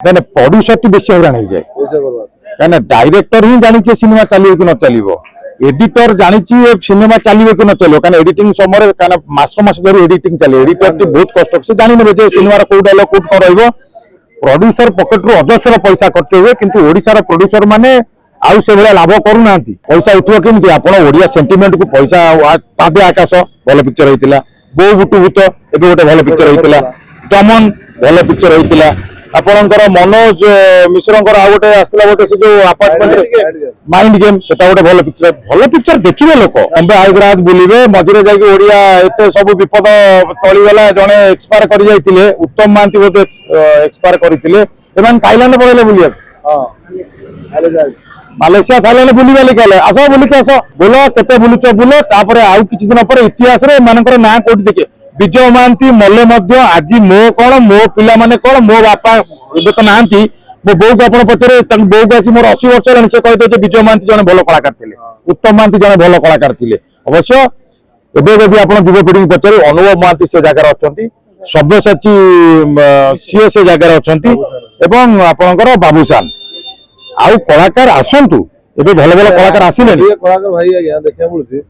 producer T बेसी हैरान हो जाए कहीं डायरेक्टर ही जानी सिनेमा चलो कि न चलो एडिटर जानी सिनेमा चलो कि न चलो कहीं एडिटिंग समय मस मस धरी एडिटिंग चले एडिटर टी बहुत कष्ट से जानी ने सिनेमार कौ डायलॉग कौट कौन रही प्रोड्यूसर पकेट रु अजस्र पैसा खर्च हुए किंतु ओडिशार प्रोड्यूसर माने आउ से भाया लाभ करूना पैसा उठो केमती आप सेंटिमेंट को पैसा पादे आकाश भल पिक्चर होता बो बुटु भूत ए गोटे भल पिक्चर होता दमन भल पिक्चर होता आपणकर मनोज मिश्र आउ गोटे आसला गोटे से जो अपार्टमेंट माइंड गेम से गोटे भल पिक्चर देखिए लोक अंबे हाइद्राबाद बुलिबे मझे जाइए एत सब विपद टलीगला जड़े एक्सपायर कर जाइए उत्तम महांती बोधे एक्सपायर करते थाईलैंड पड़े बुलिया मालेशिया थाईलैंड बुली बाली कहले आस बुलिक आस बुल केते बुलुच बुल तापर आउ किछि दिन पर इतिहास रे मानकर ना कोठी देखे विजय महांती मल्ले आज मो कौन मो पिला माने कौन मो बापा ए तो नांती मो बो को आपण पचरे बो को आसी मोर 80 वर्ष हेलानी से कहते विजय महांती जने भल कलाकार थिले उत्तम महांती जने भल कलाकार थिले अवश्य एबे जदि आपण युवपीढ़ी पचरे अनुभव महांती से जगह अछंती सब्यसाची सीए से जगह अछंती एवं आपणकर बाबूसान आउ कलाकार आसंतु एबे भल भल कलाकार आसिले कलाकार भाई आज्ञा देखिया मिलुछि